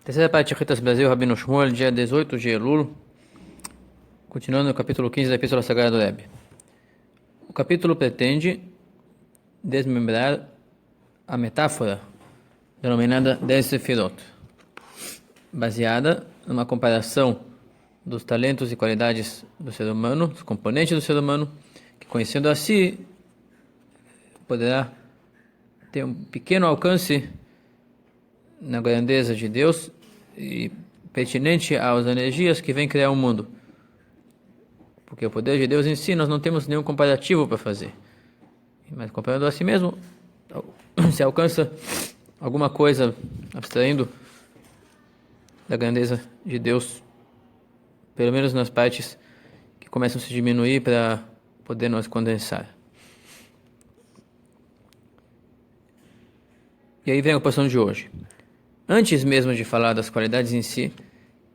Terceira parte de Ritas Brasil, Rabino Shmuel, dia 18 de Elul, continuando no capítulo 15 da Epístola Sagrada do Rebbe. O capítulo pretende desmembrar a metáfora denominada 10 Sefirot, baseada numa comparação dos talentos e qualidades do ser humano, dos componentes do ser humano, que conhecendo a si, poderá ter um pequeno alcance na grandeza de Deus e pertinente às energias que vêm criar o mundo. Porque o poder de Deus em si nós não temos nenhum comparativo para fazer. Mas comparando a si mesmo, se alcança alguma coisa abstraindo da grandeza de Deus, pelo menos nas partes que começam a se diminuir para poder nos condensar. E aí vem a ocupação de hoje. Antes mesmo de falar das qualidades em si,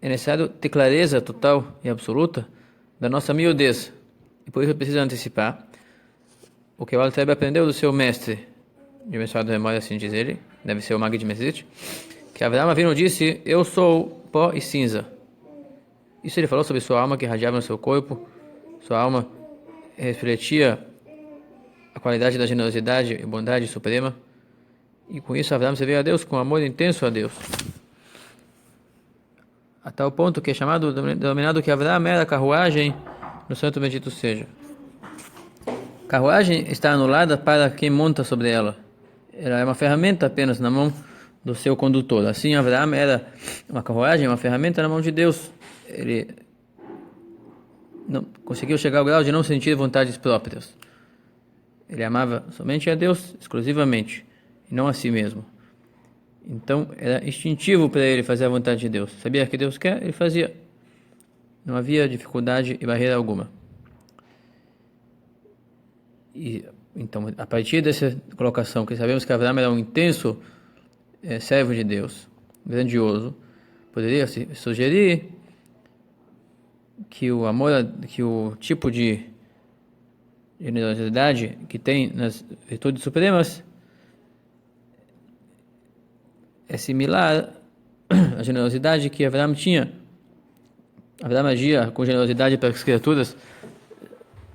é necessário ter clareza total e absoluta da nossa miudez. E por isso precisa antecipar o que o Alter Rebbe aprendeu do seu mestre, de abençoada memória, assim diz ele, deve ser o Maggid Mesrit, que Avraham Avinu disse: eu sou pó e cinza. Isso ele falou sobre sua alma que irradiava no seu corpo, sua alma refletia a qualidade da generosidade e bondade suprema. E com isso Avraham se veio a Deus com amor intenso a Deus. A tal ponto que é chamado, denominado que Avraham era a carruagem no santo bendito seja. Carruagem está anulada para quem monta sobre ela. Ela é uma ferramenta apenas na mão do seu condutor. Assim Avraham era uma carruagem, uma ferramenta na mão de Deus. Ele não conseguiu chegar ao grau de não sentir vontades próprias. Ele amava somente a Deus, exclusivamente, e não a si mesmo. Então era instintivo para ele fazer a vontade de Deus. Sabia que Deus quer, ele fazia. Não havia dificuldade e barreira alguma. E então, a partir dessa colocação, que sabemos que Avraham era um intenso servo de Deus, grandioso, poderia se sugerir que o amor, que o tipo de generosidade que tem nas virtudes supremas é similar à generosidade que Avraham tinha. Avraham agia com generosidade para as criaturas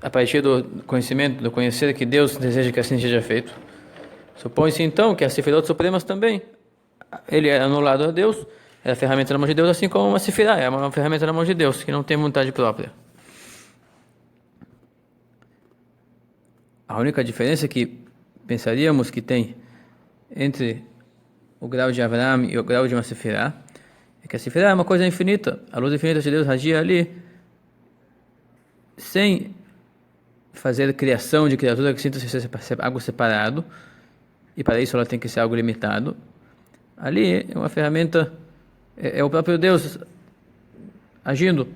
a partir do conhecimento, do conhecer que Deus deseja que assim seja feito. Supõe-se então que as Sefirot supremas também, ele é anulado a Deus, é a ferramenta na mão de Deus, assim como uma Sefirah é uma ferramenta na mão de Deus, que não tem vontade própria. A única diferença que pensaríamos que tem entre o grau de Avraham e o grau de uma Sefirah é que a Sefirah é uma coisa infinita. A luz infinita de Deus radia ali sem fazer criação de criatura que sinta ser algo separado, e para isso ela tem que ser algo limitado. Ali é uma ferramenta, é o próprio Deus agindo,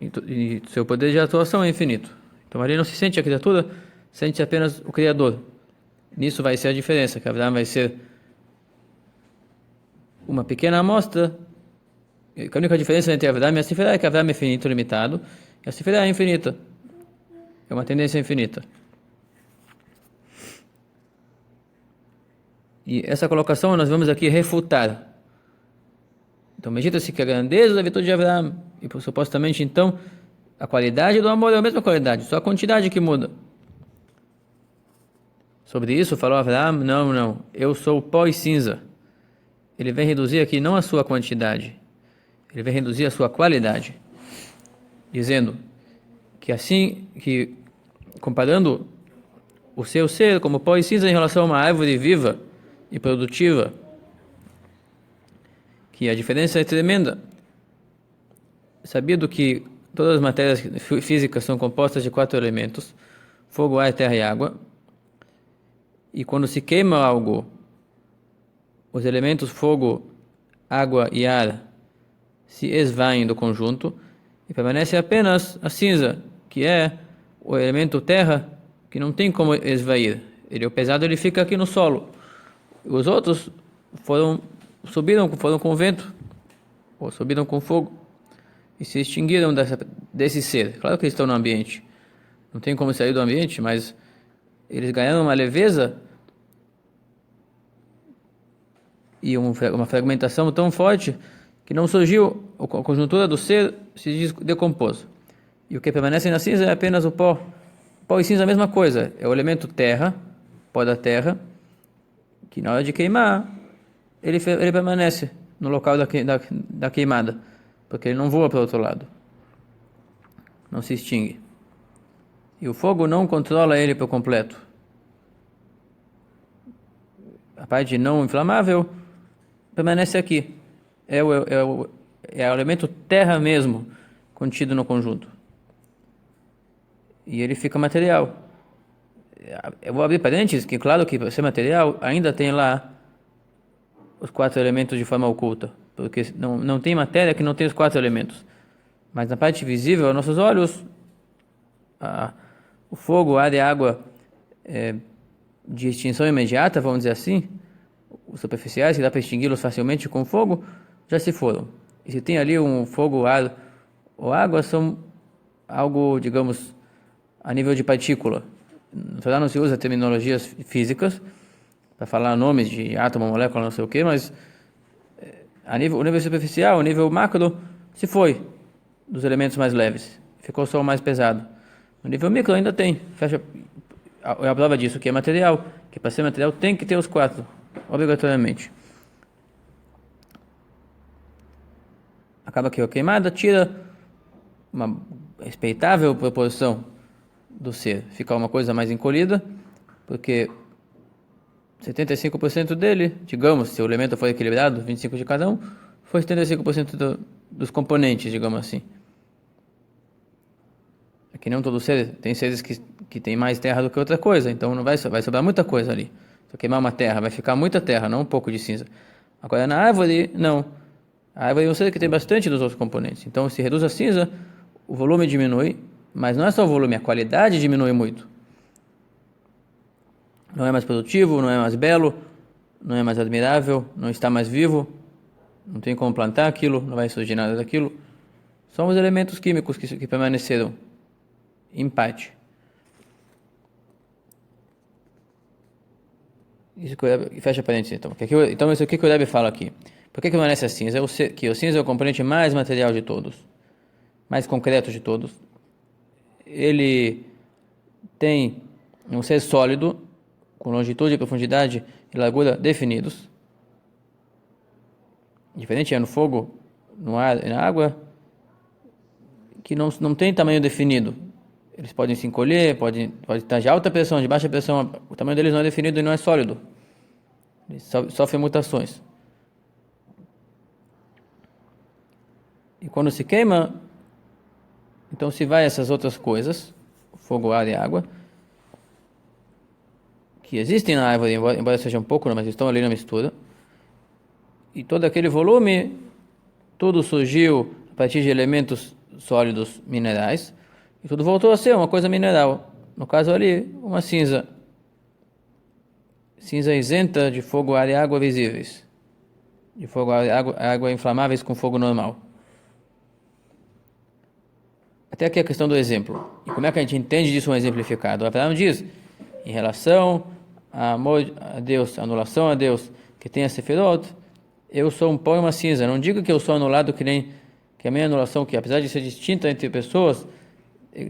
e seu poder de atuação é infinito. Então ali não se sente a criatura, sente apenas o Criador. Nisso vai ser a diferença, que Avraham vai ser uma pequena amostra. A única diferença entre Avraham e a Sefirah é que Avraham é finito, limitado, e a Sefirah é infinita. É uma tendência infinita. E essa colocação nós vamos aqui refutar. Então, medita-se que a grandeza da virtude de Avraham, e supostamente então, a qualidade do amor é a mesma qualidade, só a quantidade que muda. Sobre isso falou Avraham: não, eu sou pó e cinza. Ele vem reduzir aqui não a sua quantidade, ele vem reduzir a sua qualidade, dizendo que assim, que comparando o seu ser como pó e cinza em relação a uma árvore viva e produtiva, que a diferença é tremenda. Sabido que todas as matérias físicas são compostas de 4 elementos: fogo, ar, terra e água. E quando se queima algo, os elementos fogo, água e ar se esvaem do conjunto e permanece apenas a cinza, que é o elemento terra, que não tem como esvair. Ele, o pesado, ele fica aqui no solo. Os outros foram com o vento, ou subiram com fogo, e se extinguiram desse ser. Claro que eles estão no ambiente, não tem como sair do ambiente, mas eles ganharam uma leveza e uma fragmentação tão forte que não surgiu, a conjuntura do ser se decompôs. E o que permanece na cinza é apenas o pó. Pó e cinza é a mesma coisa, é o elemento terra, pó da terra, que na hora de queimar, ele permanece no local da queimada, porque ele não voa para o outro lado, não se extingue. E o fogo não controla ele por completo. A parte não inflamável permanece aqui. É o elemento terra mesmo, contido no conjunto. E ele fica material. Eu vou abrir parênteses, que claro que para ser material, ainda tem lá os 4 elementos de forma oculta. Porque não tem matéria que não tem os 4 elementos. Mas na parte visível, aos nossos olhos, o fogo, ar e água de extinção imediata, vamos dizer assim, os superficiais, que dá para extingui-los facilmente com fogo, já se foram. E se tem ali um fogo, ar ou água, são algo, digamos, a nível de partícula. No Torá não se usa terminologias físicas para falar nomes de átomo, molécula, não sei o que, mas o nível superficial, o nível macro, se foi dos elementos mais leves. Ficou só o mais pesado. No nível micro ainda tem. É a prova disso, que é material. Que para ser material tem que ter os 4, obrigatoriamente. Acaba que a queimada tira uma respeitável proporção do ser. Fica uma coisa mais encolhida, porque 75% dele, digamos, se o elemento for equilibrado, 25% de cada um, foi 75% dos componentes, digamos assim. É que não todo ser, tem seres que tem mais terra do que outra coisa, então não vai sobrar muita coisa ali. Se eu queimar uma terra, vai ficar muita terra, não um pouco de cinza. Agora na árvore, não. A árvore é um ser que tem bastante dos outros componentes. Então se reduz a cinza, o volume diminui, mas não é só o volume, a qualidade diminui muito. Não é mais produtivo, não é mais belo, não é mais admirável, não está mais vivo, não tem como plantar aquilo, não vai surgir nada daquilo. São os elementos químicos que permaneceram em parte. Isso que o fecha parênteses, então. Então isso aqui que o Rebbe fala aqui. Por que permanece a cinza? Que o cinza é o componente mais material de todos, mais concreto de todos. Ele tem um ser sólido, com longitude, profundidade e largura definidos. Diferente é no fogo, no ar e na água, que não tem tamanho definido. Eles podem se encolher, pode estar de alta pressão, de baixa pressão, o tamanho deles não é definido e não é sólido. Eles sofrem mutações. E quando se queima, então se vai essas outras coisas, fogo, ar e água, que existem na árvore, embora seja um pouco, mas estão ali na mistura. E todo aquele volume, tudo surgiu a partir de elementos sólidos minerais, e tudo voltou a ser uma coisa mineral. No caso ali, uma cinza. Cinza isenta de fogo, ar e água visíveis. De fogo, ar e água inflamáveis com fogo normal. Até aqui a questão do exemplo. E como é que a gente entende disso um exemplificado? O Abraão diz, em relação a amor a Deus, anulação a Deus, que tem a Sefirot, eu sou um pó e uma cinza. Não digo que eu sou anulado que a minha anulação, que apesar de ser distinta entre pessoas,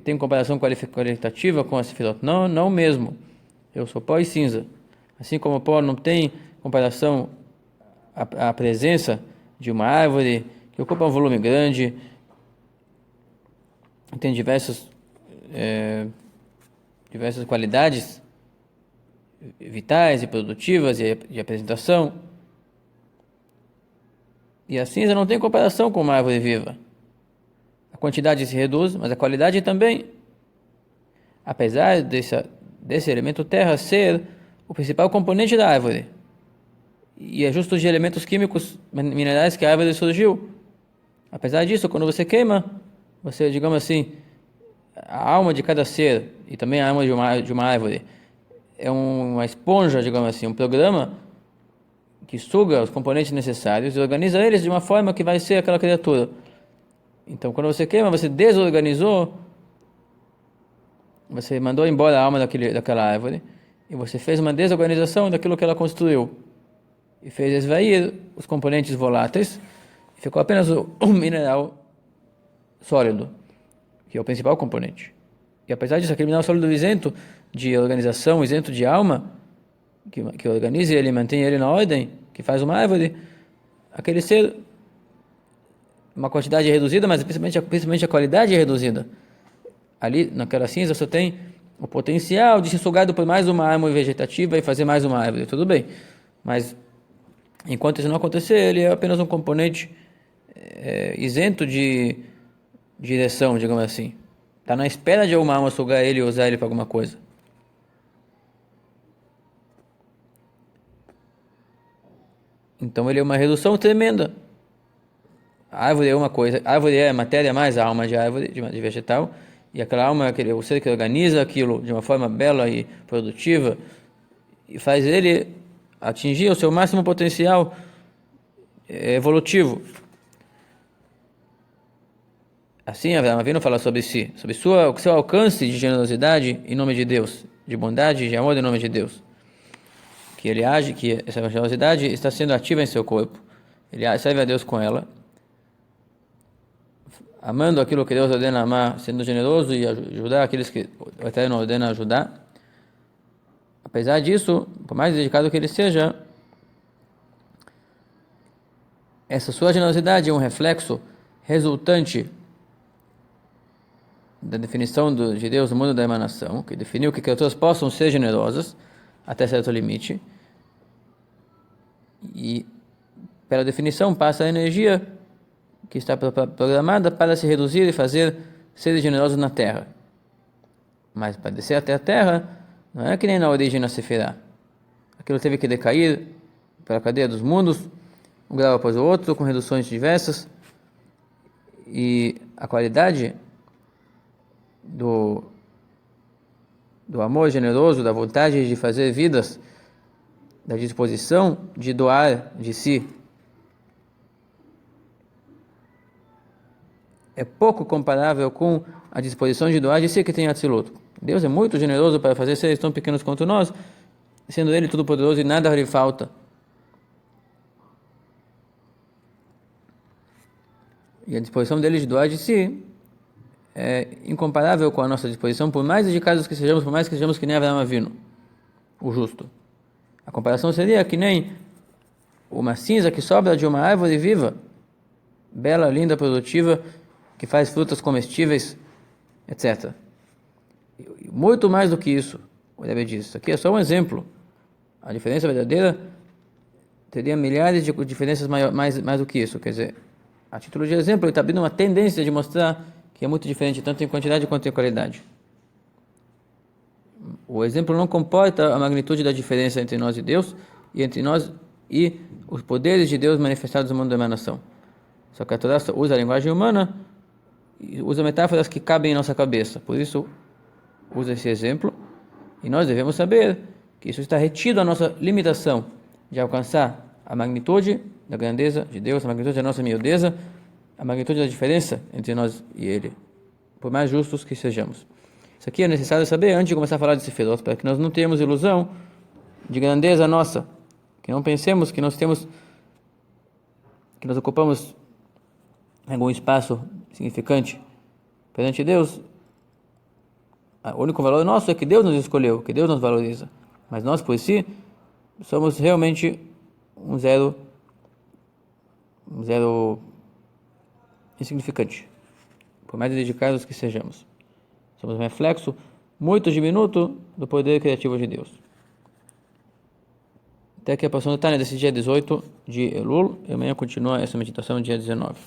tem comparação qualitativa com a Sefirot. Não mesmo. Eu sou pó e cinza. Assim como o pó não tem comparação à presença de uma árvore que ocupa um volume grande, tem diversas qualidades vitais e produtivas e de apresentação. E a cinza não tem comparação com uma árvore viva. A quantidade se reduz, mas a qualidade também. Apesar desse elemento terra ser o principal componente da árvore. E é justo de elementos químicos minerais que a árvore surgiu. Apesar disso, quando você queima, você, digamos assim, a alma de cada ser e também a alma de uma árvore é uma esponja, digamos assim, um programa que suga os componentes necessários e organiza eles de uma forma que vai ser aquela criatura. Então, quando você queima, você desorganizou, você mandou embora a alma daquela árvore e você fez uma desorganização daquilo que ela construiu. e fez esvair os componentes voláteis, e ficou apenas o mineral sólido, que é o principal componente. E apesar disso, aquele mineral sólido isento de organização, isento de alma, que organiza ele, mantém ele na ordem, que faz uma árvore, aquele ser, uma quantidade reduzida, mas principalmente a qualidade é reduzida. Ali, naquela cinza, só tem o potencial de ser sugado por mais uma árvore vegetativa e fazer mais uma árvore, tudo bem. Mas, enquanto isso não acontecer, ele é apenas um componente isento de direção, digamos assim. Está na espera de alguma alma sugar ele e usar ele para alguma coisa. Então ele é uma redução tremenda. A árvore é uma coisa, a árvore é matéria mais a alma de árvore, de vegetal, e aquela alma é o ser que organiza aquilo de uma forma bela e produtiva, e faz ele atingir o seu máximo potencial evolutivo. Assim, Avraham Avinu fala sobre si, sobre seu alcance de generosidade em nome de Deus, de bondade e de amor em nome de Deus. Que ele age, que essa generosidade está sendo ativa em seu corpo. Ele serve a Deus com ela, amando aquilo que Deus ordena amar, sendo generoso e ajudar aqueles que o Eterno ordena ajudar. Apesar disso, por mais dedicado que ele seja, essa sua generosidade é um reflexo resultante da definição de Deus no mundo da emanação, que definiu que criaturas possam ser generosas até certo limite, e pela definição passa a energia que está programada para se reduzir e fazer seres generosos na Terra. Mas para descer até a Terra, não é que nem na origem na Sefirá. Aquilo teve que decair pela cadeia dos mundos, um grau após o outro, com reduções diversas, e a qualidade do amor generoso, da vontade de fazer vidas, da disposição de doar de si, é pouco comparável com a disposição de doar de si que tem Atzilut. Deus é muito generoso para fazer seres tão pequenos quanto nós, sendo Ele todo poderoso e nada lhe falta. E a disposição dele de doar de si é incomparável com a nossa disposição, por mais dedicados que sejamos, por mais que sejamos que nem Avraham Avinu, o justo. A comparação seria que nem uma cinza que sobra de uma árvore viva, bela, linda, produtiva, que faz frutas comestíveis, etc. Muito mais do que isso, o Rebbe diz. Isso aqui é só um exemplo. A diferença verdadeira teria milhares de diferenças mais do que isso. Quer dizer, a título de exemplo, ele está abrindo uma tendência de mostrar que é muito diferente, tanto em quantidade quanto em qualidade. O exemplo não comporta a magnitude da diferença entre nós e Deus, e entre nós e os poderes de Deus manifestados no mundo da emanação. Só que a Torá usa a linguagem humana e usa metáforas que cabem em nossa cabeça. Por isso, usa esse exemplo, e nós devemos saber que isso está retido à nossa limitação de alcançar a magnitude da grandeza de Deus, a magnitude da nossa miudeza, a magnitude da diferença entre nós e Ele, por mais justos que sejamos. Isso aqui é necessário saber antes de começar a falar de Sefirot, para que nós não tenhamos ilusão de grandeza nossa, que não pensemos que nós ocupamos algum espaço significante perante Deus. O único valor nosso é que Deus nos escolheu, que Deus nos valoriza, mas nós por si somos realmente um zero insignificante, por mais dedicados que sejamos. Somos um reflexo muito diminuto do poder criativo de Deus. Até aqui a passagem do Tânia desse dia 18 de Elul, e amanhã continua essa meditação dia 19.